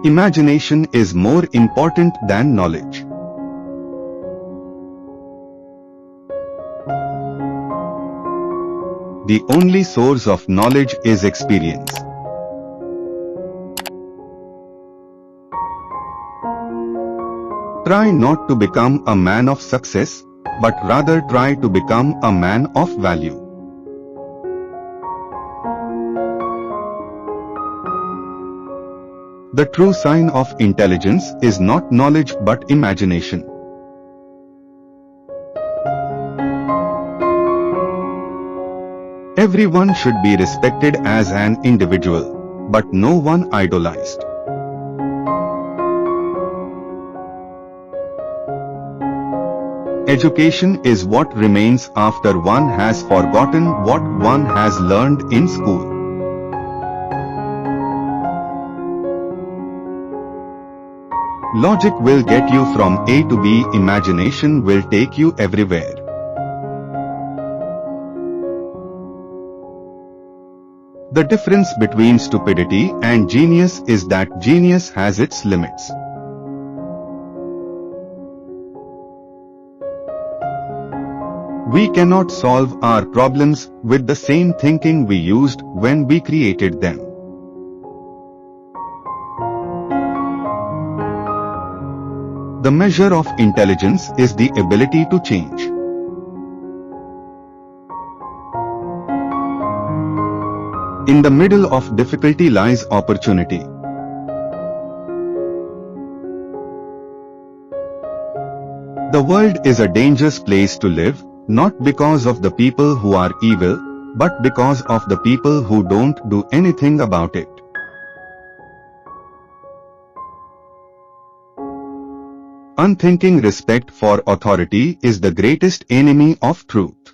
Imagination is more important than knowledge. The only source of knowledge is experience. Try not to become a man of success, but rather try to become a man of value. The true sign of intelligence is not knowledge but imagination. Everyone should be respected as an individual, but no one idolized. Education is what remains after one has forgotten what one has learned in school. Logic will get you from A to B, imagination will take you everywhere. The difference between stupidity and genius is that genius has its limits. We cannot solve our problems with the same thinking we used when we created them. The measure of intelligence is the ability to change. In the middle of difficulty lies opportunity. The world is a dangerous place to live, not because of the people who are evil, but because of the people who don't do anything about it. Unthinking respect for authority is the greatest enemy of truth.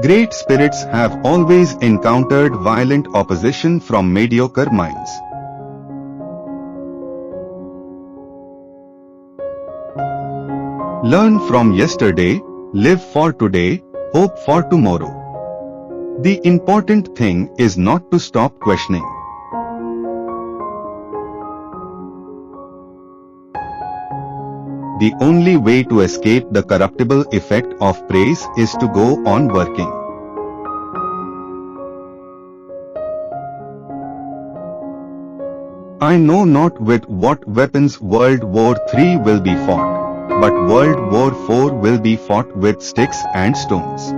Great spirits have always encountered violent opposition from mediocre minds. Learn from yesterday, live for today, hope for tomorrow. The important thing is not to stop questioning. The only way to escape the corruptible effect of praise is to go on working. I know not with what weapons World War III will be fought, but World War IV will be fought with sticks and stones.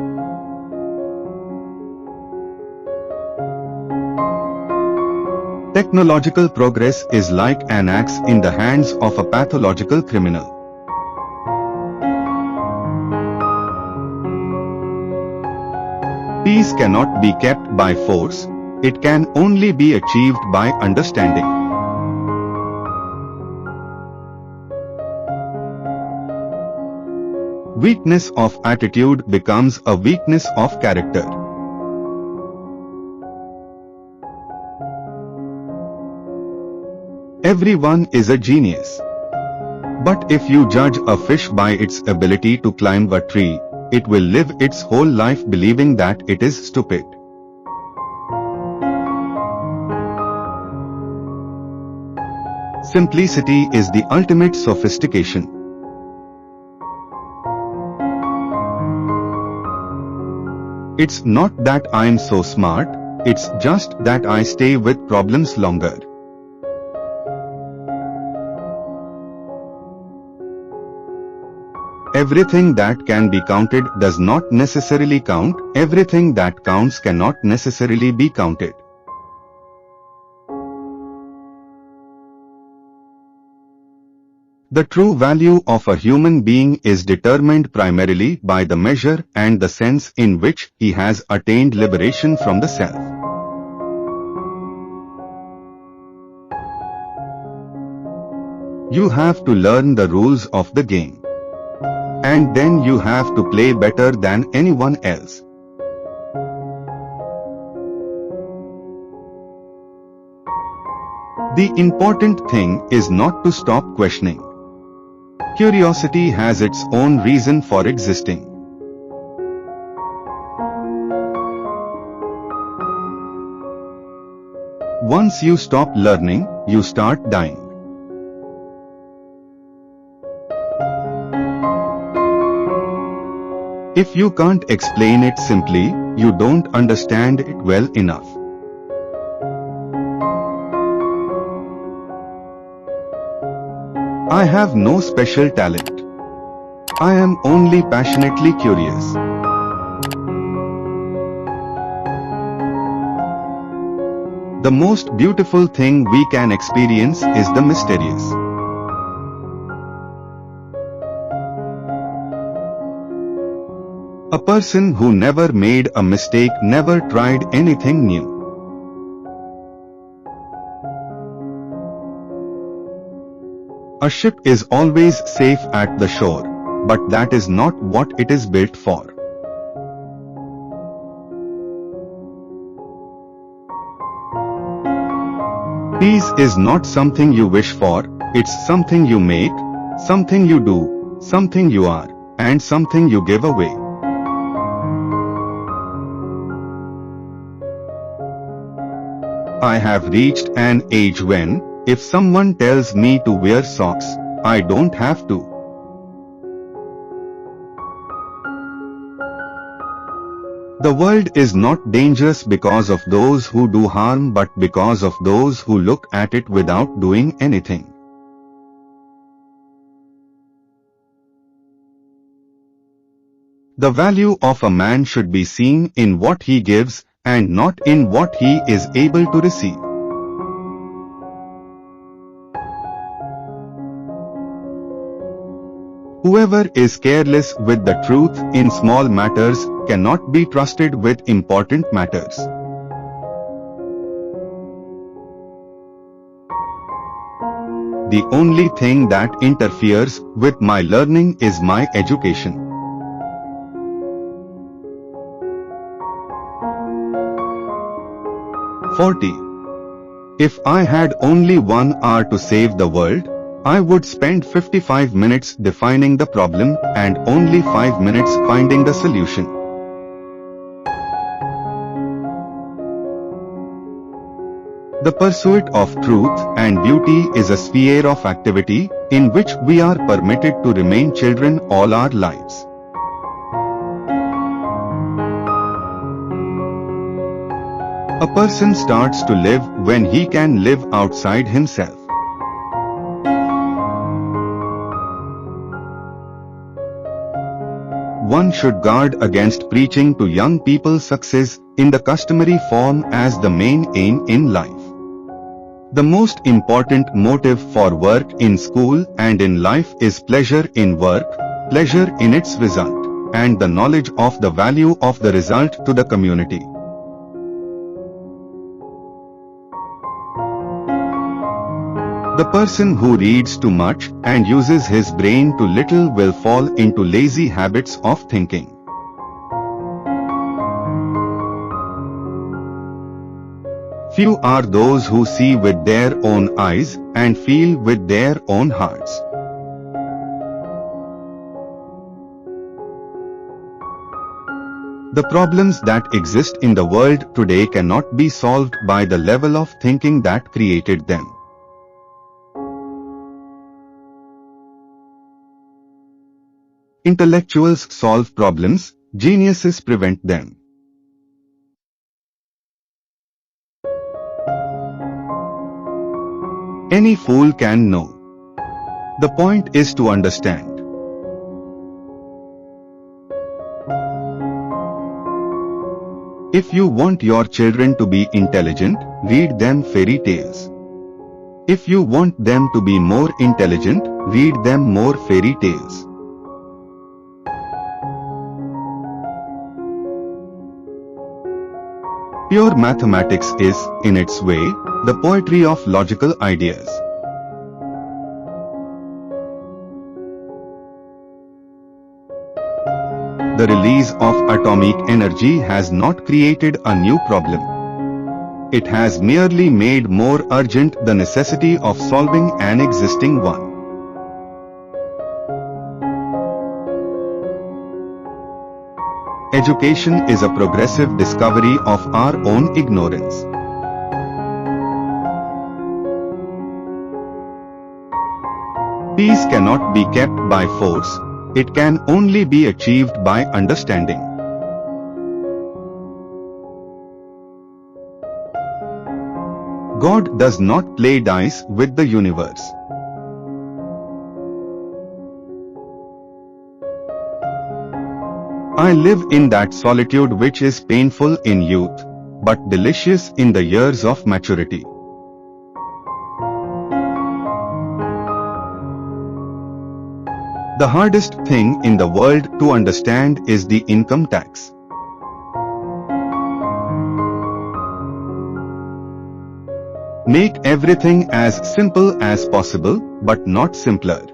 Technological progress is like an axe in the hands of a pathological criminal. Peace cannot be kept by force, it can only be achieved by understanding. Weakness of attitude becomes a weakness of character. Everyone is a genius. But if you judge a fish by its ability to climb a tree, it will live its whole life believing that it is stupid. Simplicity is the ultimate sophistication. It's not that I'm so smart, it's just that I stay with problems longer. Everything that can be counted does not necessarily count, everything that counts cannot necessarily be counted. The true value of a human being is determined primarily by the measure and the sense in which he has attained liberation from the self. You have to learn the rules of the game. And then you have to play better than anyone else. The important thing is not to stop questioning. Curiosity has its own reason for existing. Once you stop learning, you start dying. If you can't explain it simply, you don't understand it well enough. I have no special talent. I am only passionately curious. The most beautiful thing we can experience is the mysterious. A person who never made a mistake never tried anything new. A ship is always safe at the shore, but that is not what it is built for. Peace is not something you wish for, it's something you make, something you do, something you are, and something you give away. I have reached an age when, if someone tells me to wear socks, I don't have to. The world is not dangerous because of those who do harm but because of those who look at it without doing anything. The value of a man should be seen in what he gives and not in what he is able to receive. Whoever is careless with the truth in small matters cannot be trusted with important matters. The only thing that interferes with my learning is my education. If I had only 1 hour to save the world, I would spend 55 minutes defining the problem and only 5 minutes finding the solution. The pursuit of truth and beauty is a sphere of activity in which we are permitted to remain children all our lives. A person starts to live when he can live outside himself. One should guard against preaching to young people success in the customary form as the main aim in life. The most important motive for work in school and in life is pleasure in work, pleasure in its result, and the knowledge of the value of the result to the community. The person who reads too much and uses his brain too little will fall into lazy habits of thinking. Few are those who see with their own eyes and feel with their own hearts. The problems that exist in the world today cannot be solved by the level of thinking that created them. Intellectuals solve problems, geniuses prevent them. Any fool can know. The point is to understand. If you want your children to be intelligent, read them fairy tales. If you want them to be more intelligent, read them more fairy tales. Pure mathematics is, in its way, the poetry of logical ideas. The release of atomic energy has not created a new problem. It has merely made more urgent the necessity of solving an existing one. Education is a progressive discovery of our own ignorance. Peace cannot be kept by force. It can only be achieved by understanding. God does not play dice with the universe. I live in that solitude which is painful in youth, but delicious in the years of maturity. The hardest thing in the world to understand is the income tax. Make everything as simple as possible, but not simpler.